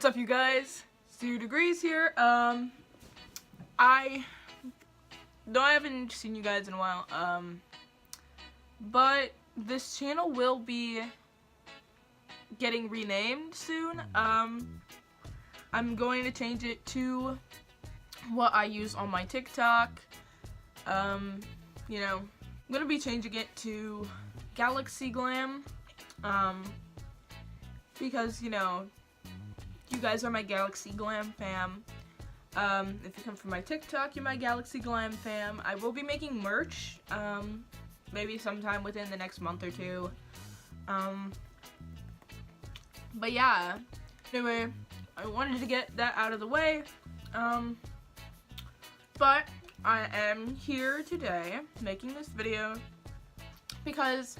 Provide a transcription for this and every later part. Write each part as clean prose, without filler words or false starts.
What's up, you guys? Stu Degrees here. I haven't seen you guys in a while, but this channel will be getting renamed soon. I'm going to change it to what I use on my TikTok. You know, I'm gonna be changing it to Galaxy Glam, because, you know, you guys are my Galaxy Glam fam. If you come from my TikTok, you're my Galaxy Glam fam. I will be making merch, maybe sometime within the next month or two. But yeah, anyway, I wanted to get that out of the way. But I am here today making this video because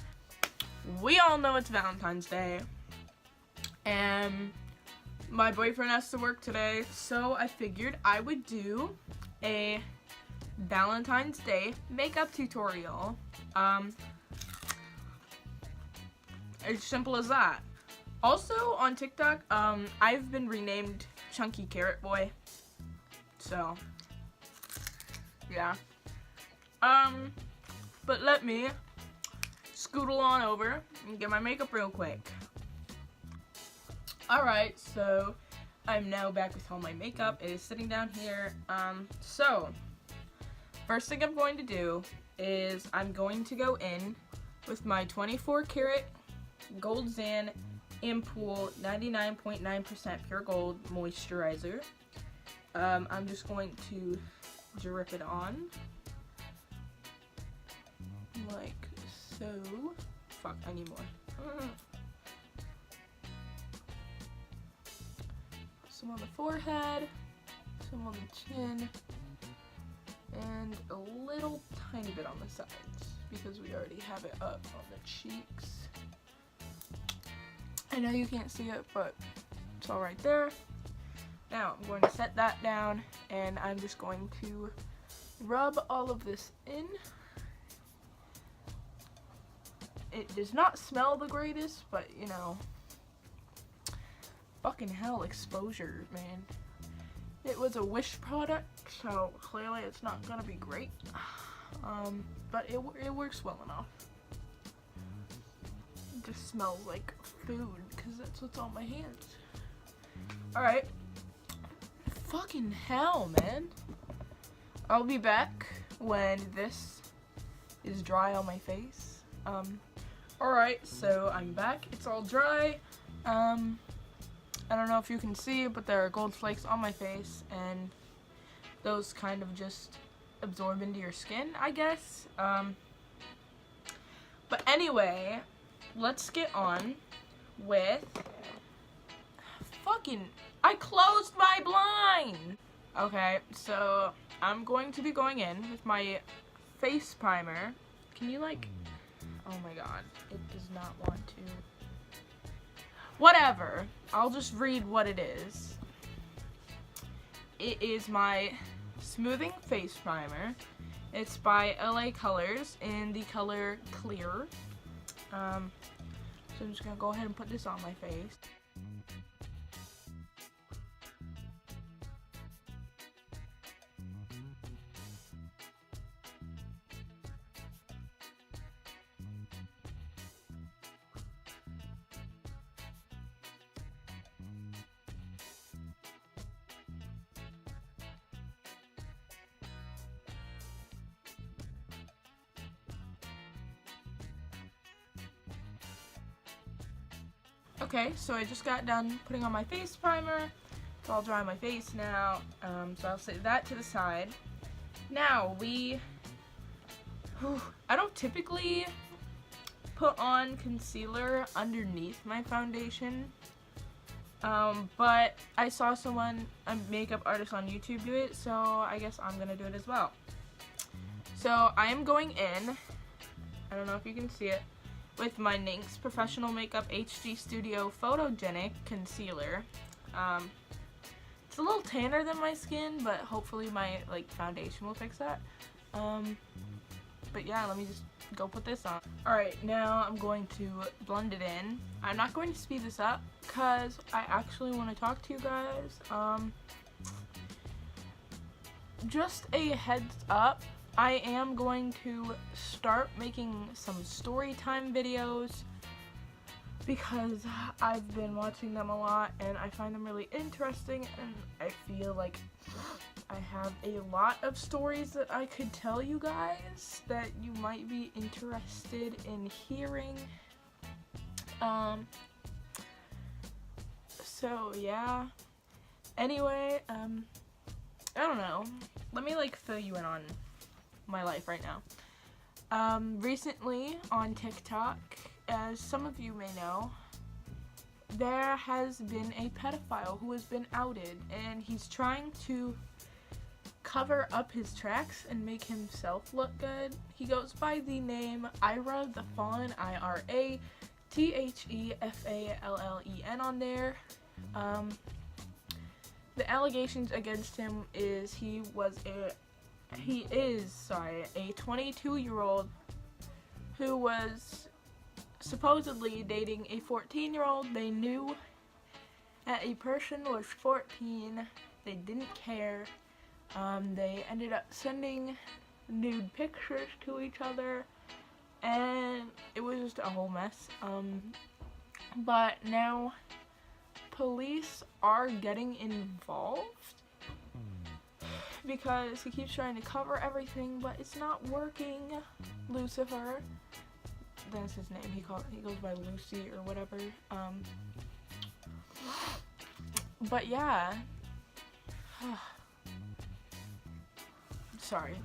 we all know it's Valentine's Day, and my boyfriend has to work today, so I figured I would do a Valentine's Day makeup tutorial. As simple as that. Also on TikTok, I've been renamed Chunky Carrot Boy, so yeah. But let me scootle on over and get my makeup real quick. Alright, so I'm now back with all my makeup. It is sitting down here. So first thing I'm going to do is I'm going to go in with my 24 karat Gold Zan Ampoule 99.9% pure gold moisturizer. I'm just going to drip it on like so. Fuck, I need more. Some on the forehead, some on the chin, and a little tiny bit on the sides because we already have it up on the cheeks. I know you can't see it, but it's all right there. Now I'm going to set that down, and I'm just going to rub all of this in. It does not smell the greatest, but you know, fucking hell, exposure, man. It was a Wish product, so clearly it's not gonna be great. But it works well enough. It just smells like food because that's what's on my hands. Alright. Fucking hell, man. I'll be back when this is dry on my face. Alright, so I'm back. It's all dry. I don't know if you can see, but there are gold flakes on my face, and those kind of just absorb into your skin, I guess. But anyway, let's get on with I closed my blind! Okay, so I'm going to be going in with my face primer. Can you oh my god, it does not want to. Whatever, I'll just read what it is. It is my smoothing face primer. It's by LA Colors in the color Clear. So I'm just gonna go ahead and put this on my face. Okay, so I just got done putting on my face primer. It's all dry on my face now, so I'll set that to the side. Now, I don't typically put on concealer underneath my foundation, but I saw a makeup artist on YouTube do it, so I guess I'm gonna do it as well. So I am going in, I don't know if you can see it, with my NYX Professional Makeup HD Studio Photogenic Concealer. It's a little tanner than my skin, but hopefully my foundation will fix that. But yeah, let me just go put this on. Alright, now I'm going to blend it in. I'm not going to speed this up because I actually want to talk to you guys. Just a heads up, I am going to start making some story time videos because I've been watching them a lot and I find them really interesting, and I feel like I have a lot of stories that I could tell you guys that you might be interested in hearing. So yeah. Anyway, I don't know. Let me like fill you in on my life right now. Recently on TikTok, as some of you may know, there has been a pedophile who has been outed, and he's trying to cover up his tracks and make himself look good. He goes by the name Ira the Fallen, IRA THEFALLEN on there. The allegations against him is he is a 22-year-old who was supposedly dating a 14-year-old. They knew that a person was 14. They didn't care. They ended up sending nude pictures to each other, and it was just a whole mess. But now police are getting involved because he keeps trying to cover everything, but it's not working. Lucifer, that's his name. He goes by Lucy or whatever. But yeah. Sorry,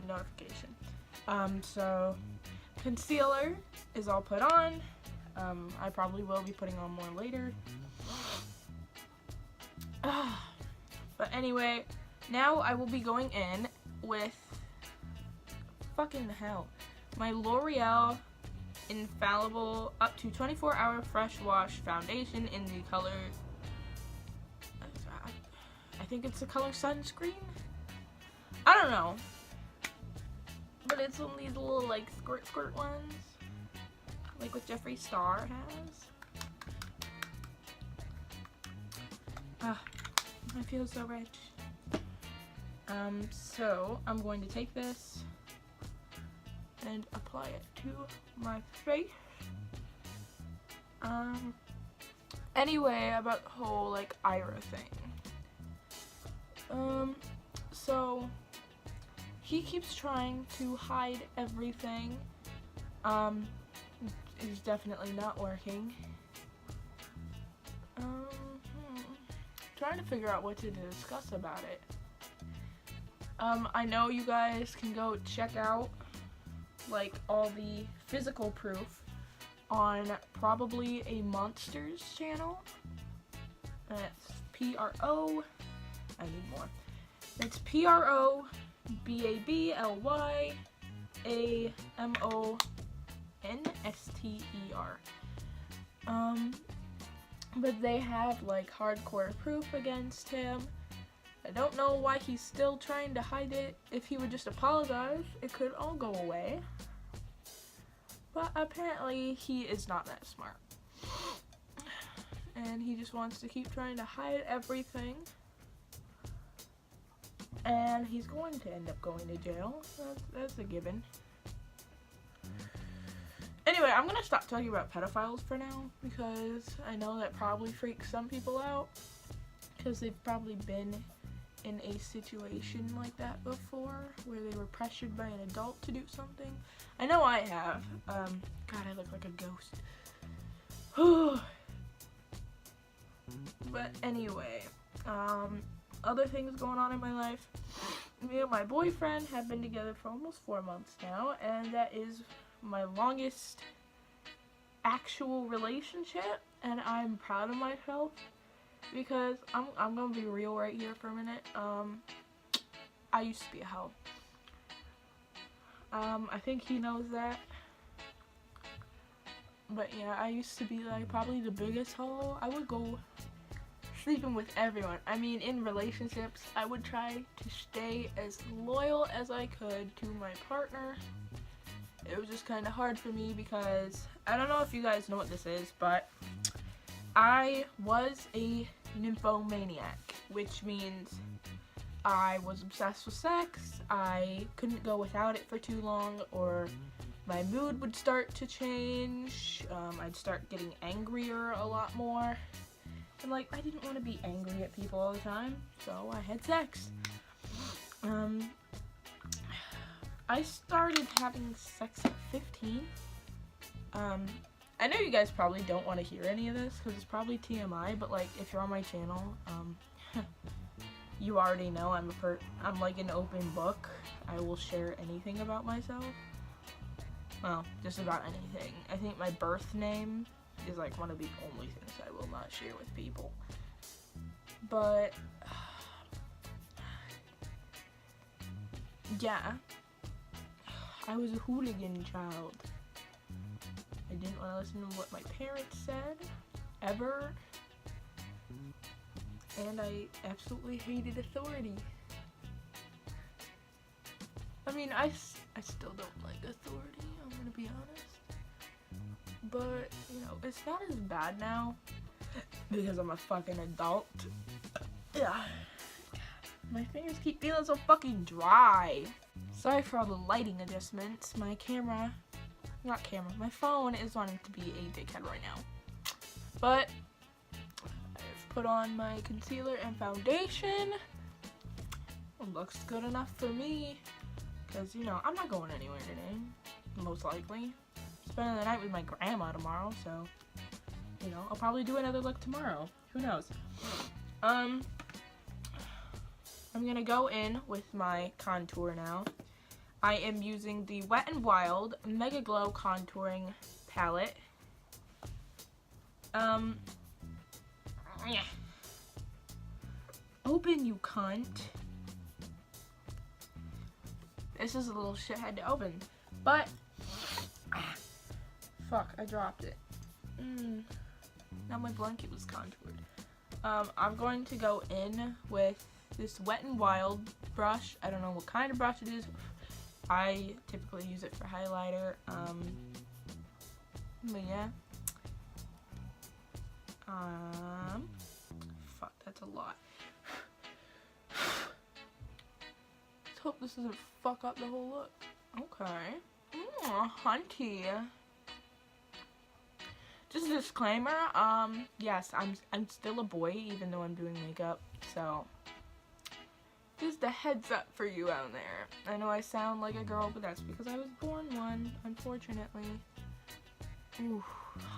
notification. So concealer is all put on. I probably will be putting on more later. But anyway, now I will be going in with fucking hell, my L'Oreal Infallible up to 24-hour fresh wash foundation in the color, I think it's the color Sunscreen. I don't know, but it's one of these little like squirt ones, like what Jeffree Star has. I feel so rich. So I'm going to take this and apply it to my face. Anyway, about the whole like Ira thing. So he keeps trying to hide everything. It's definitely not working. Trying to figure out what to discuss about it. I know you guys can go check out like all the physical proof on probably a Monsters channel. That's PRO. I need more. It's PROBABLYAMONSTER. But they have like hardcore proof against him. I don't know why he's still trying to hide it. If he would just apologize, it could all go away. But apparently he is not that smart. And he just wants to keep trying to hide everything. And he's going to end up going to jail. That's a given. Anyway, I'm going to stop talking about pedophiles for now, because I know that probably freaks some people out, because they've probably been in a situation like that before, where they were pressured by an adult to do something. I know I have. God, I look like a ghost. But anyway, other things going on in my life. Me and my boyfriend have been together for almost 4 months now, and that is my longest actual relationship, and I'm proud of myself, because I'm gonna be real right here for a minute. I used to be a hoe. I think he knows that. But yeah, I used to be like probably the biggest hoe. I would go sleeping with everyone. I mean, in relationships, I would try to stay as loyal as I could to my partner. it was just kind of hard for me because I don't know if you guys know what this is, but I was a nymphomaniac, which means I was obsessed with sex. I couldn't go without it for too long, or my mood would start to change. I'd start getting angrier a lot more. And like, I didn't want to be angry at people all the time, so I had sex. I started having sex at 15. I know you guys probably don't want to hear any of this because it's probably TMI, but like, if you're on my channel, you already know I'm like an open book. I will share anything about myself. Well, just about anything. I think my birth name is like one of the only things I will not share with people. But yeah, I was a hooligan child. I didn't want to listen to what my parents said, ever. And I absolutely hated authority. I mean, I still don't like authority, I'm gonna be honest. But, you know, it's not as bad now because I'm a fucking adult. Yeah. My fingers keep feeling so fucking dry. Sorry for all the lighting adjustments. My phone is wanting to be a dickhead right now. But I've put on my concealer and foundation. It looks good enough for me. Because, you know, I'm not going anywhere today. Most likely. Spending the night with my grandma tomorrow, so, you know, I'll probably do another look tomorrow. Who knows? I'm gonna go in with my contour now. I am using the Wet n Wild Mega Glow Contouring Palette. Open, you cunt. This is a little shithead to open, but fuck, I dropped it. Now my blanket was contoured. I'm going to go in with this Wet n Wild brush. I don't know what kind of brush it is. I typically use it for highlighter. But yeah. Fuck, that's a lot. Let's hope this doesn't fuck up the whole look. Okay. Hunty. Just a disclaimer, yes, I'm still a boy even though I'm doing makeup, so just a heads up for you out there. I know I sound like a girl, but that's because I was born one, unfortunately. Ooh,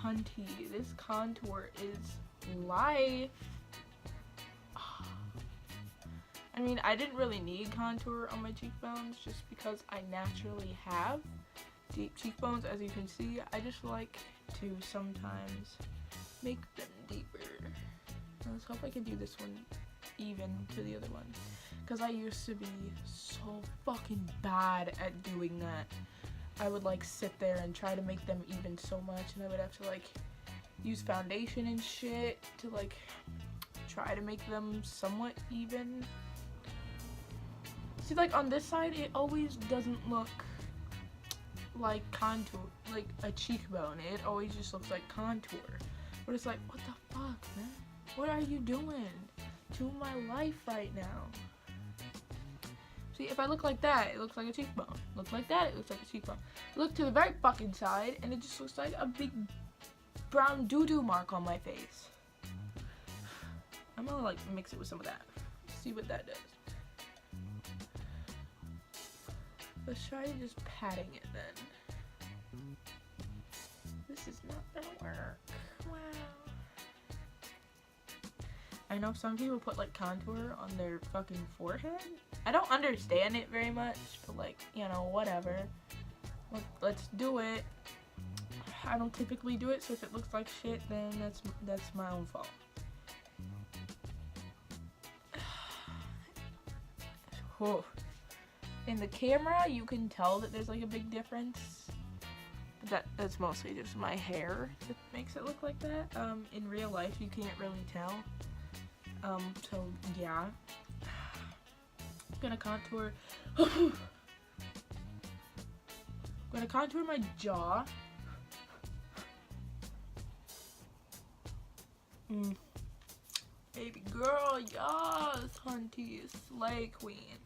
hunty, this contour is life. I mean, I didn't really need contour on my cheekbones just because I naturally have deep cheekbones. As you can see, I just like to sometimes make them deeper. Let's hope I can do this one even to the other one, because I used to be so fucking bad at doing that. I would like sit there and try to make them even so much, and I would have to like use foundation and shit to like try to make them somewhat even. See, like on this side it always doesn't look like contour, like a cheekbone. It always just looks like contour. But it's like, what the fuck, man? What are you doing to my life right now? See, if I look like that, it looks like a cheekbone. Look like that, it looks like a cheekbone. Look to the very fucking side, and it just looks like a big brown doo-doo mark on my face. I'm gonna like mix it with some of that. See what that does. Let's try just patting it then. This is not gonna work. Wow. I know some people put like contour on their fucking forehead. I don't understand it very much, but like, you know, whatever. Let's do it. I don't typically do it, so if it looks like shit, then that's my own fault. Whew. In the camera, you can tell that there's like a big difference. But that's mostly just my hair that makes it look like that. In real life, you can't really tell. So yeah. I'm gonna contour. I'm gonna contour my jaw. Baby girl, yes, hunty, slay queen.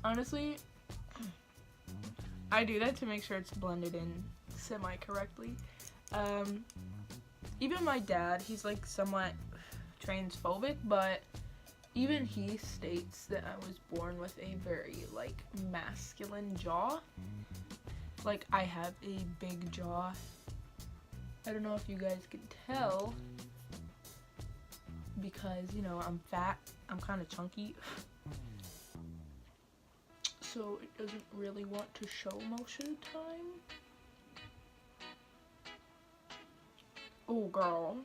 Honestly, I do that to make sure it's blended in semi-correctly. Even my dad, he's like somewhat transphobic, but even he states that I was born with a very like masculine jaw. Like I have a big jaw. I don't know if you guys can tell because, you know, I'm fat, I'm kind of chunky. So it doesn't really want to show most of the time. Oh, girl.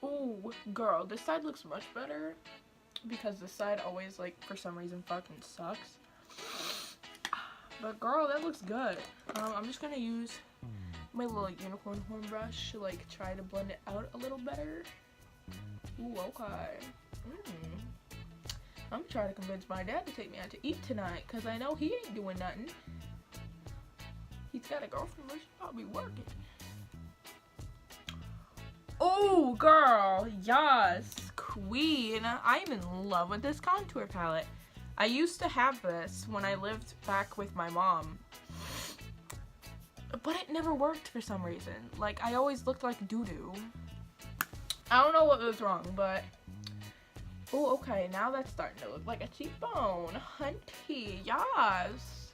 Oh, girl. This side looks much better because this side always, like, for some reason fucking sucks. But, girl, that looks good. I'm just gonna use my little unicorn horn brush to, like, try to blend it out a little better. Ooh, okay. I'm trying to convince my dad to take me out to eat tonight because I know he ain't doing nothing. He's got a girlfriend, but she's probably working. Oh, girl, yes, queen. I'm in love with this contour palette. I used to have this when I lived back with my mom, but it never worked for some reason. Like, I always looked like doo-doo. I don't know what was wrong, but... Oh, okay, now that's starting to look like a cheekbone. Hunty, yes.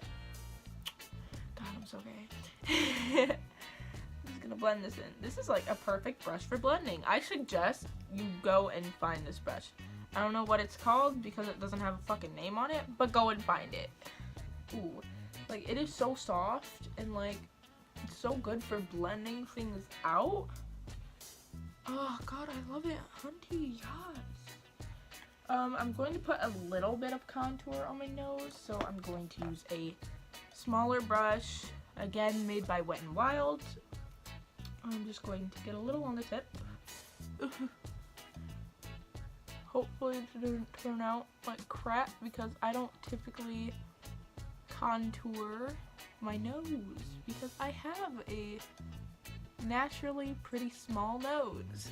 God, I'm so gay. I'm just gonna blend this in. This is like a perfect brush for blending. I suggest you go and find this brush. I don't know what it's called because it doesn't have a fucking name on it, but go and find it. Ooh, like it is so soft and like it's so good for blending things out. Oh God, I love it. Hunty, yes. I'm going to put a little bit of contour on my nose, so I'm going to use a smaller brush, again made by Wet n Wild. I'm just going to get a little on the tip. Hopefully it doesn't turn out like crap because I don't typically contour my nose because I have a naturally pretty small nose.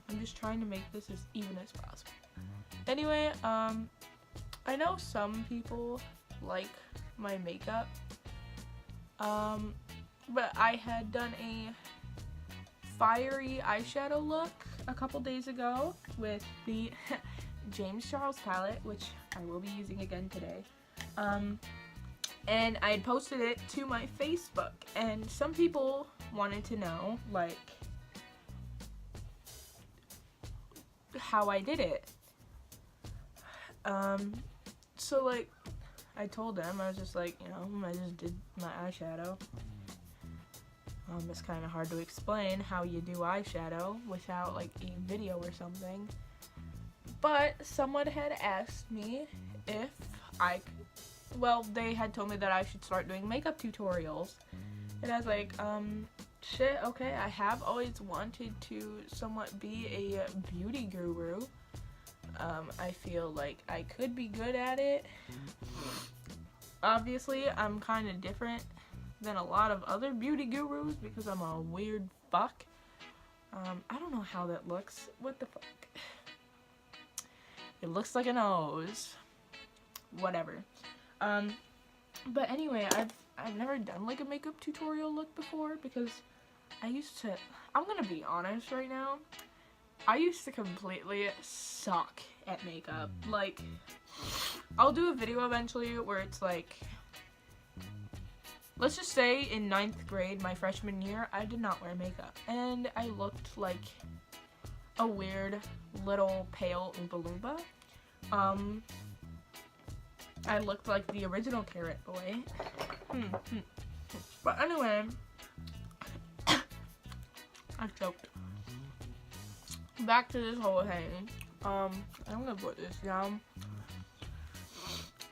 I'm just trying to make this as even as possible. Anyway, I know some people like my makeup, but I had done a fiery eyeshadow look a couple days ago with the James Charles palette, which I will be using again today. And I had posted it to my Facebook, and some people wanted to know, like, how I did it. So like I told them, I was just like, you know, I just did my eyeshadow. It's kind of hard to explain how you do eyeshadow without like a video or something. But someone had asked me if I could, well, they had told me that I should start doing makeup tutorials. And I was like, shit, okay, I have always wanted to somewhat be a beauty guru. I feel like I could be good at it. Obviously, I'm kind of different than a lot of other beauty gurus because I'm a weird fuck. I don't know how that looks. What the fuck? It looks like a nose. Whatever. But anyway, I've never done like a makeup tutorial look before because I used to, I'm gonna be honest right now, I used to completely suck at makeup. Like, I'll do a video eventually where it's like, let's just say in 9th grade, my freshman year, I did not wear makeup. And I looked like a weird little pale Oompa Loompa. I looked like the original Carrot Boy. But anyway, I choked. Back to this whole thing. I'm gonna put this down.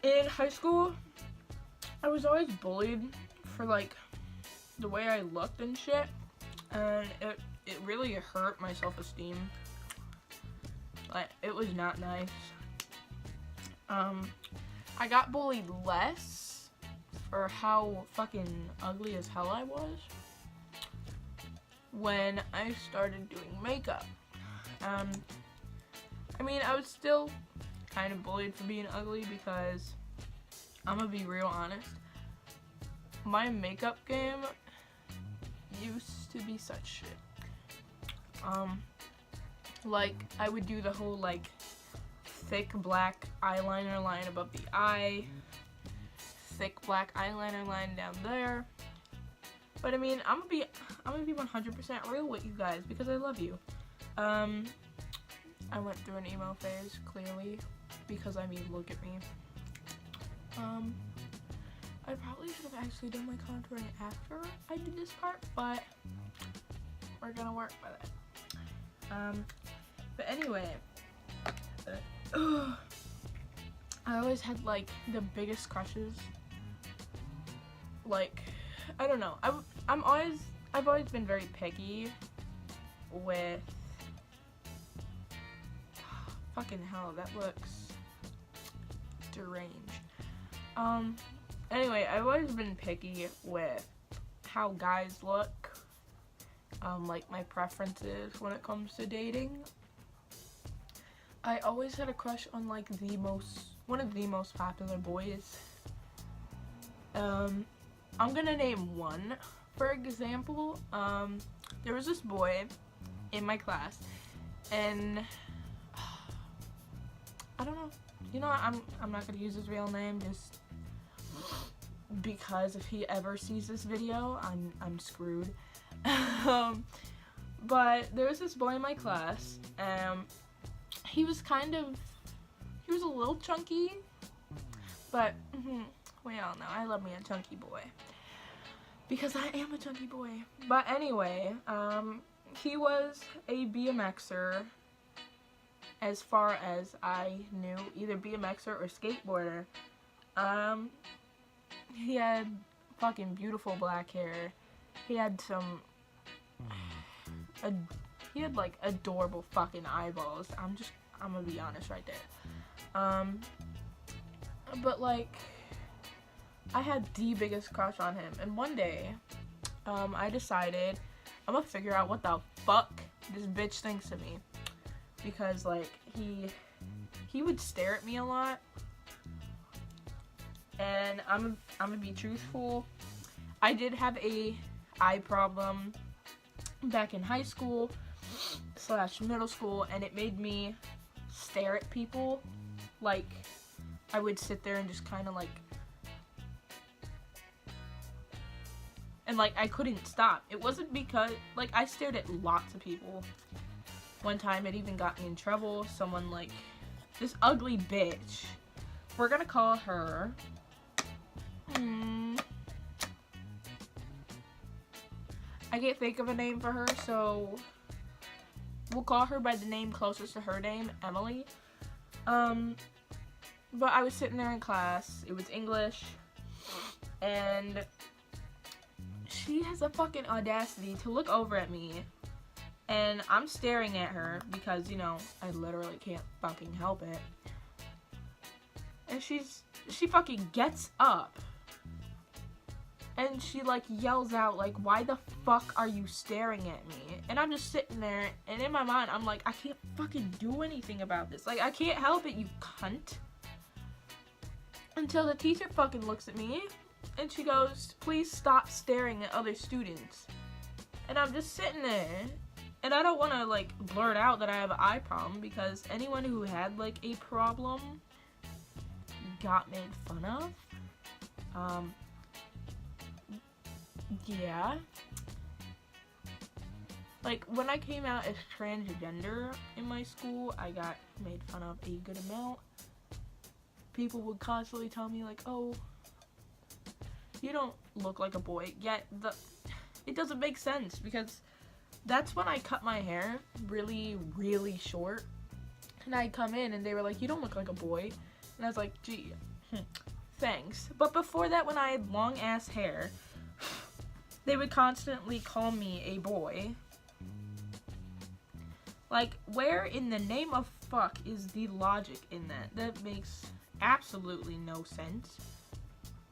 In high school, I was always bullied for like the way I looked and shit, and it really hurt my self-esteem. Like, it was not nice. I got bullied less for how fucking ugly as hell I was when I started doing makeup. I mean, I was still kind of bullied for being ugly because, I'm gonna be real honest, my makeup game used to be such shit. Like, I would do the whole, like, thick black eyeliner line above the eye, thick black eyeliner line down there. But I mean, I'm gonna be 100% real with you guys because I love you. I went through an emo phase, clearly, because I mean, look at me. I probably should have actually done my contouring after I did this part, but we're gonna work with it. But anyway, I always had like the biggest crushes. Like, I don't know. I've always been very picky with. Fucking hell, that looks deranged. Anyway, I've always been picky with how guys look. Like my preferences when it comes to dating. I always had a crush on like one of the most popular boys. I'm gonna name one. For example, there was this boy in my class, and I don't know. You know, I'm not gonna use his real name just because if he ever sees this video, I'm screwed. But there was this boy in my class. He was a little chunky, but we all know I love me a chunky boy because I am a chunky boy. But anyway, he was a BMXer. As far as I knew, either BMXer or skateboarder. He had fucking beautiful black hair. He had he had like adorable fucking eyeballs. I'm gonna be honest right there. But like, I had the biggest crush on him, and one day, I decided I'm gonna figure out what the fuck this bitch thinks of me. Because like he would stare at me a lot, and I'm gonna be truthful. I did have a eye problem back in high school / middle school, and it made me stare at people. Like, I would sit there and just kind of like, and like I couldn't stop. It wasn't because like I stared at lots of people. One time it even got me in trouble. Someone like, this ugly bitch, we're gonna call her, I can't think of a name for her, so we'll call her by the name closest to her name, Emily. But I was sitting there in class, it was English, and she has a fucking audacity to look over at me. And I'm staring at her because, you know, I literally can't fucking help it. And she fucking gets up. And she like yells out like, why the fuck are you staring at me? And I'm just sitting there, and in my mind I'm like, I can't fucking do anything about this. Like, I can't help it, you cunt. Until the teacher fucking looks at me and she goes, please stop staring at other students. And I'm just sitting there. And I don't want to, like, blurt out that I have an eye problem, because anyone who had, like, a problem got made fun of. Yeah. Like, when I came out as transgender in my school, I got made fun of a good amount. People would constantly tell me, like, oh, you don't look like a boy. Yet, it doesn't make sense, because that's when I cut my hair really, really short. And I'd come in and they were like, you don't look like a boy. And I was like, gee, thanks. But before that, when I had long ass hair, they would constantly call me a boy. Like, where in the name of fuck is the logic in that? That makes absolutely no sense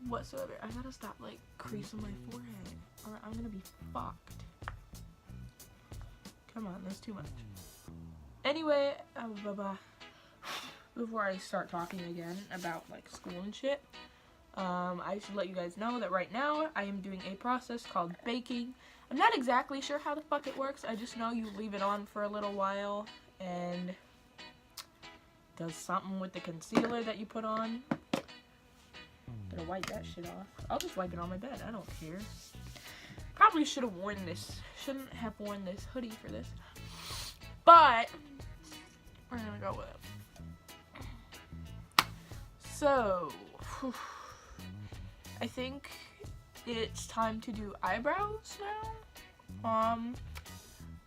whatsoever. I gotta stop, like, creasing my forehead, or I'm gonna be fucked. Come on, that's too much. Anyway, before I start talking again about, like, school and shit, I should let you guys know that right now I am doing a process called baking. I'm not exactly sure how the fuck it works. I just know you leave it on for a little while and does something with the concealer that you put on. Gotta wipe that shit off. I'll just wipe it on my bed. I don't care. Probably should have worn this. Shouldn't have worn this hoodie for this. But we're gonna go with it. So, I think it's time to do eyebrows now. I'm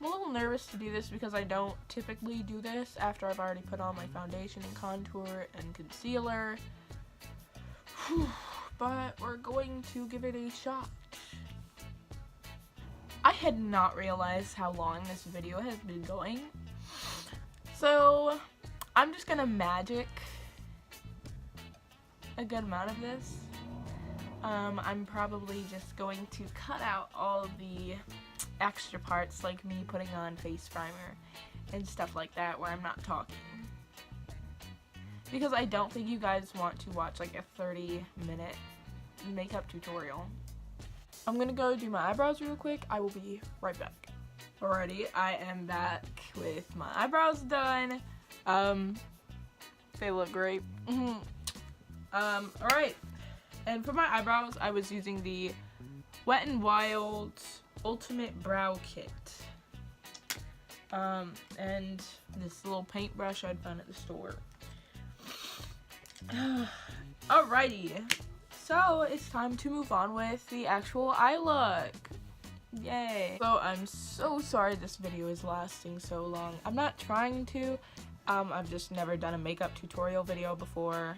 a little nervous to do this because I don't typically do this after I've already put on my foundation and contour and concealer. But we're going to give it a shot. I had not realized how long this video has been going. So I'm just gonna magic a good amount of this. I'm probably just going to cut out all the extra parts, like me putting on face primer and stuff like that where I'm not talking. Because I don't think you guys want to watch like a 30-minute makeup tutorial. I'm gonna go do my eyebrows real quick. I will be right back. Alrighty, I am back with my eyebrows done. They look great. Alright. And for my eyebrows, I was using the Wet n Wild Ultimate Brow Kit. And this little paintbrush I'd found at the store. Alrighty. So it's time to move on with the actual eye look. Yay. So I'm so sorry this video is lasting so long. I'm not trying to. I've just never done a makeup tutorial video before.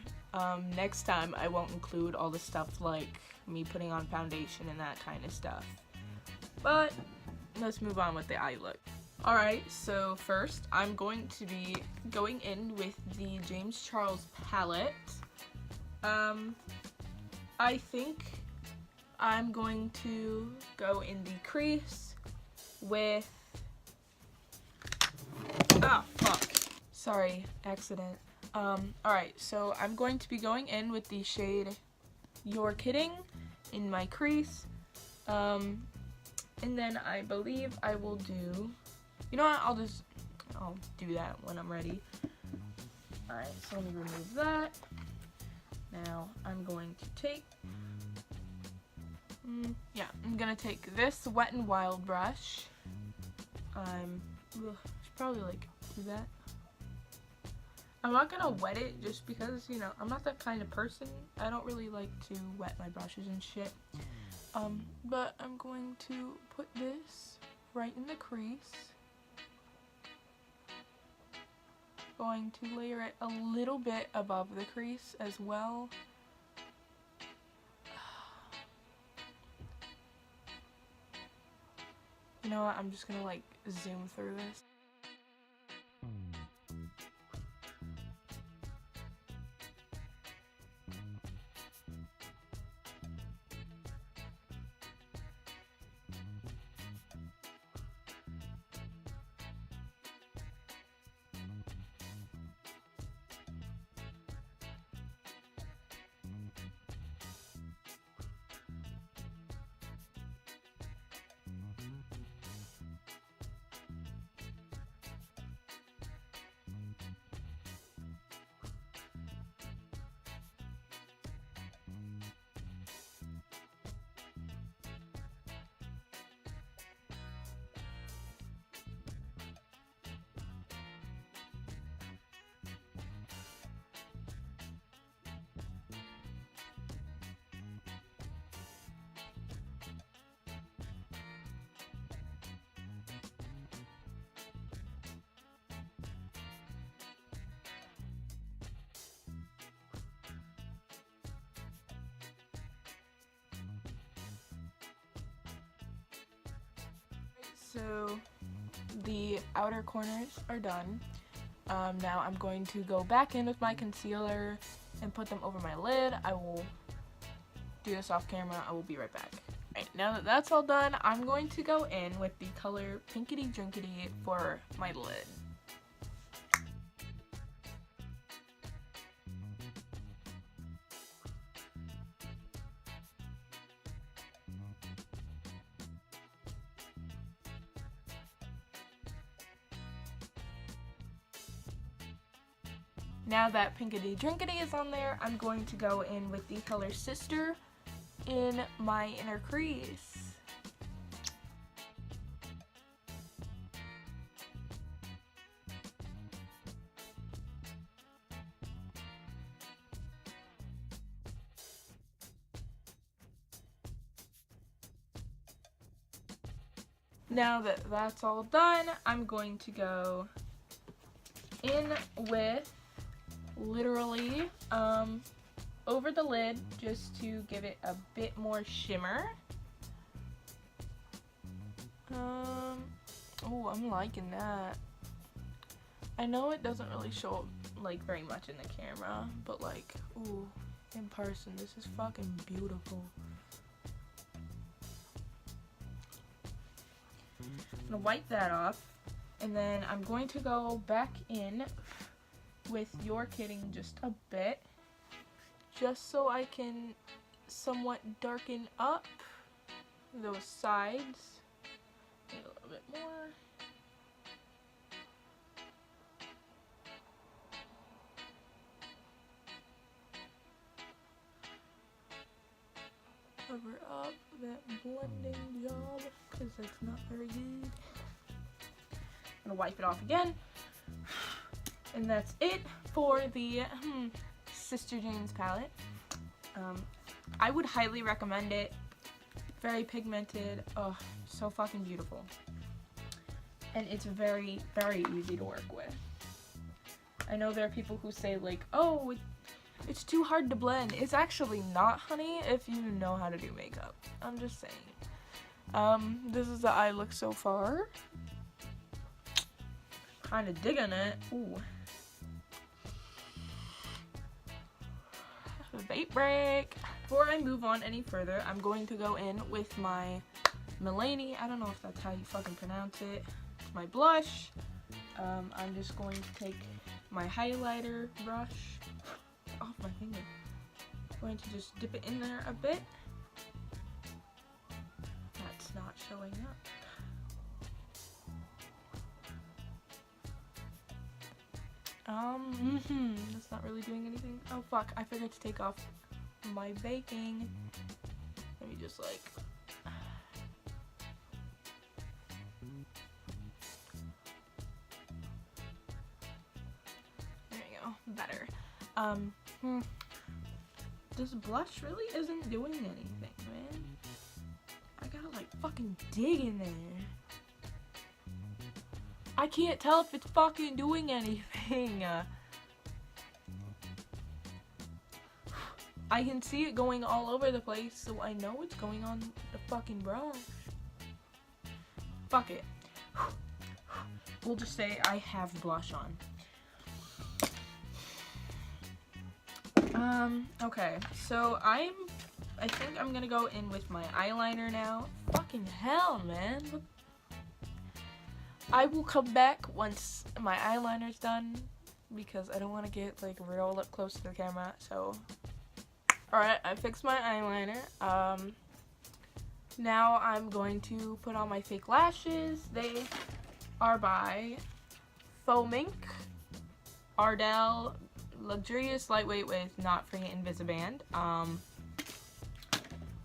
Next time I won't include all the stuff like me putting on foundation and that kind of stuff. But let's move on with the eye look. Alright, so first I'm going to be going in with the James Charles palette. I think I'm going to go in the crease with... Ah, fuck. Sorry, accident. Alright, so I'm going to be going in with the shade You're Kidding in my crease. And then I believe I will do... You know what, I'll do that when I'm ready. Alright, so let me remove that. Now I'm going to take... I'm gonna take this Wet n Wild brush. Should probably like do that. I'm not gonna wet it just because, you know, I'm not that kind of person. I don't really like to wet my brushes and shit. But I'm going to put this right in the crease. Going to layer it a little bit above the crease as well. You know what, I'm just gonna like zoom through this. So the outer corners are done. Now I'm going to go back in with my concealer and put them over my lid. I will do this off camera. I will be right back. Alright, now that that's all done, I'm going to go in with the color Pinkity Drinkity for my lid. Now that Pinkity Drinkity is on there, I'm going to go in with the color Sister in my inner crease. Now that that's all done, I'm going to go in with literally over the lid just to give it a bit more shimmer. Oh, I'm liking that. I know it doesn't really show like very much in the camera, but like, ooh, in person, this is fucking beautiful. I'm gonna wipe that off, and then I'm going to go back in with Your Kidding just a bit, just so I can somewhat darken up those sides. Maybe a little bit more. Cover up that blending job, because that's not very good. I'm gonna wipe it off again. And that's it for the Sister Jane's palette. I would highly recommend it. Very pigmented. Oh, so fucking beautiful. And it's very, very easy to work with. I know there are people who say like, oh, it's too hard to blend. It's actually not, honey, if you know how to do makeup. I'm just saying. This is the eye look so far. Kind of digging it. Ooh. Vape break. Before I move on any further, I'm going to go in with my Milani. I don't know if that's how you fucking pronounce it. It's my blush. I'm just going to take my highlighter brush off my finger. I'm going to just dip it in there a bit. That's not showing up. That's not really doing anything. Oh fuck, I forgot to take off my baking. Let me just like... There you go, better. This blush really isn't doing anything, man. I gotta like fucking dig in there. I can't tell if it's fucking doing anything. I can see it going all over the place, so I know what's going on with the fucking brush. Fuck it. We'll just say I have blush on. Okay, so I think I'm gonna go in with my eyeliner now. Fucking hell, man. I will come back once my eyeliner's done, because I don't want to get like real up close to the camera, so. Alright, I fixed my eyeliner. Now I'm going to put on my fake lashes. They are by Faux Mink, Ardell, luxurious lightweight with not free Invisiband.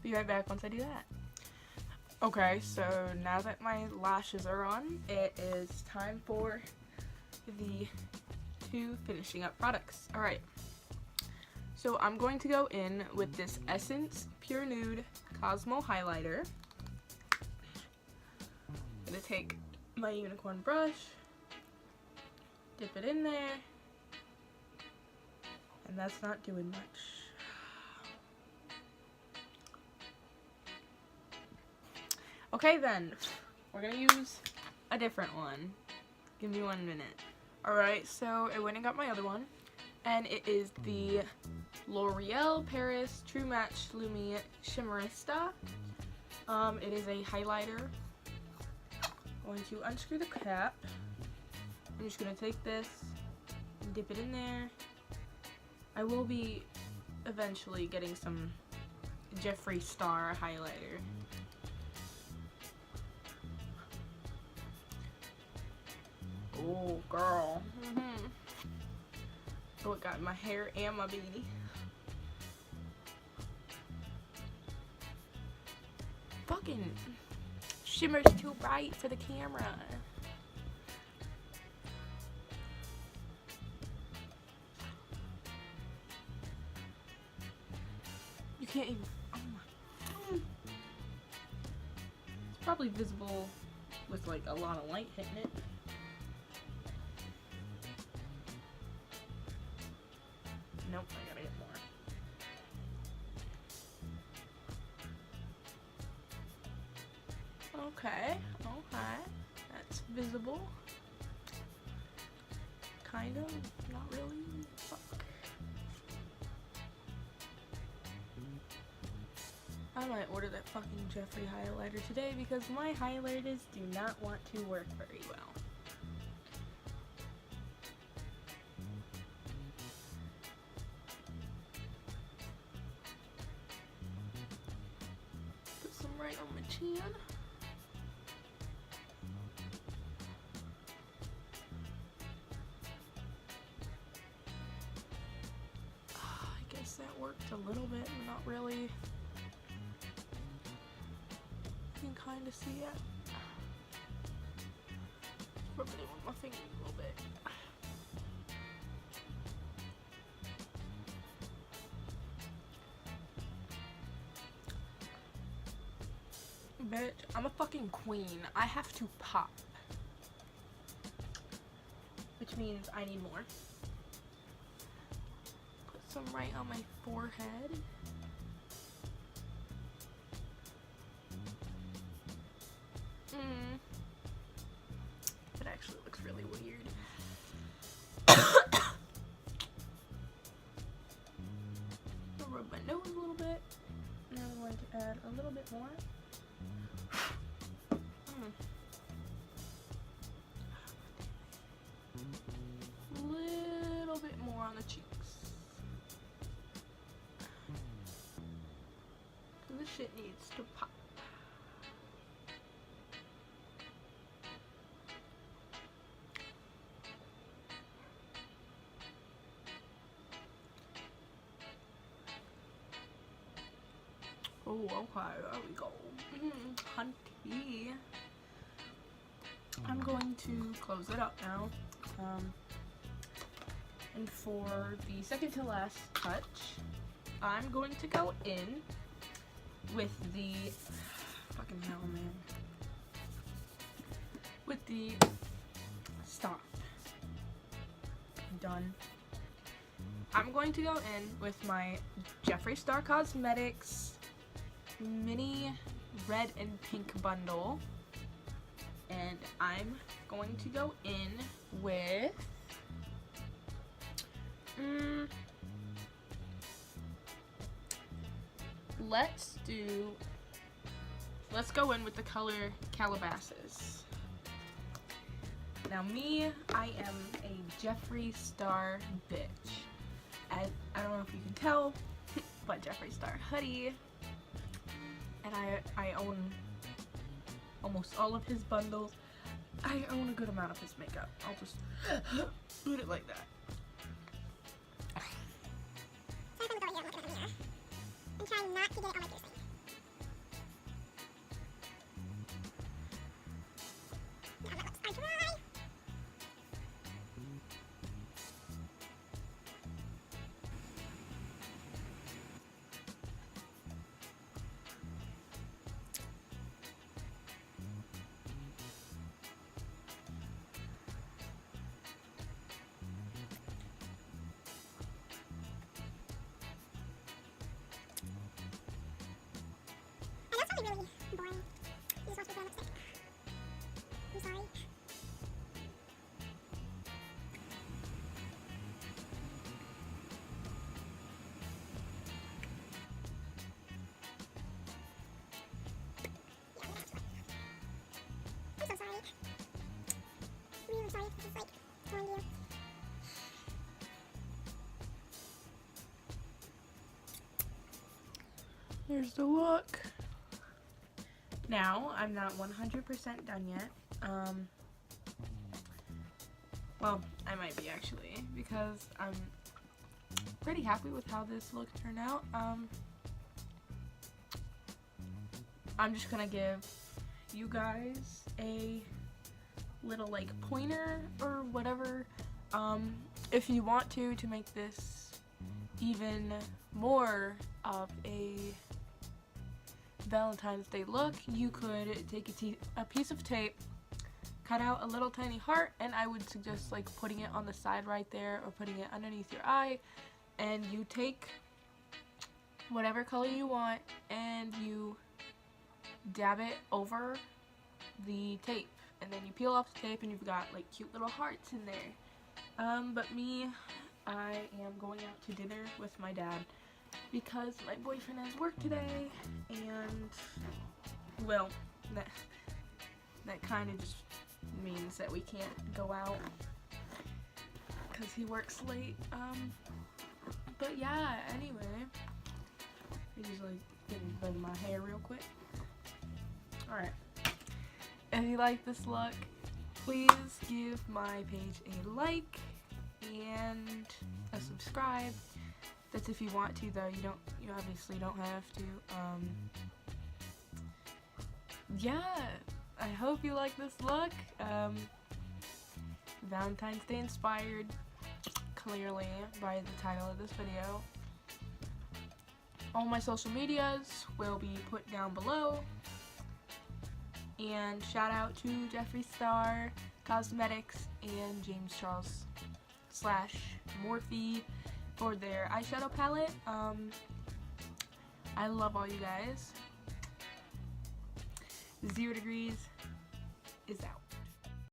Be right back once I do that. Okay, so now that my lashes are on, it is time for the two finishing up products. Alright, so I'm going to go in with this Essence Pure Nude Cosmo Highlighter. I'm going to take my unicorn brush, dip it in there, and that's not doing much. Okay then, we're gonna use a different one. Give me 1 minute. Alright, so I went and got my other one. And it is the L'Oreal Paris True Match Lumi Shimmerista. It is a highlighter. I'm going to unscrew the cap. I'm just going to take this and dip it in there. I will be eventually getting some Jeffree Star highlighter. Oh, girl. Oh, it got in my hair and my beanie. Fucking shimmer's too bright for the camera. You can't even. Oh my. It's probably visible with like a lot of light hitting it. Nope, I gotta get more. Okay, that's visible. Kind of, not really. Fuck. I might order that fucking Jeffree highlighter today because my highlighters do not want to work very well. Put some right on my chin. I guess that worked a little bit, but not really. You can kind of see it. Rubbing it with my finger a little bit. Bitch, I'm a fucking queen. I have to pop. Which means I need more. Put some right on my forehead. It actually looks really weird. I'll rub my nose a little bit. And I'm going to add a little bit more. Little bit more on the cheeks. So this shit needs to pop. Oh, okay, there we go. Hunty. I'm going to close it up now. And for the second to last touch, I'm going to go in with the fucking hell, man. With the stop. Done. I'm going to go in with my Jeffree Star Cosmetics mini red and pink bundle, and I'm going to go in with let's go in with the color Calabasas. Now me, I am a Jeffree Star bitch. I don't know if you can tell, but Jeffree Star hoodie. And I own almost all of his bundles. I own a good amount of his makeup. I'll just put it like that. So I'm going to go over here and look in the mirror and try not to get it on my piercing. Yeah, my lips are dry. There's the look. Now, I'm not 100% done yet. Well, I might be actually, because I'm pretty happy with how this look turned out. I'm just gonna give you guys a little like pointer or whatever. If you want to make this even more of a Valentine's Day look, you could take a piece of tape, cut out a little tiny heart, and I would suggest like putting it on the side right there or putting it underneath your eye, and you take whatever color you want and you dab it over the tape, and then you peel off the tape and you've got like cute little hearts in there. But me, I am going out to dinner with my dad because my boyfriend has work today, and well, that kind of just means that we can't go out because he works late. But yeah, anyway, I just like blend my hair real quick. Alright, if you like this look, please give my page a like and a subscribe. That's if you want to, though. You obviously don't have to. Yeah, I hope you like this look. Valentine's Day inspired, clearly, by the title of this video. All my social medias will be put down below. And shout out to Jeffree Star Cosmetics and James Charles / Morphe for their eyeshadow palette. I love all you guys. 0 Degrees is out.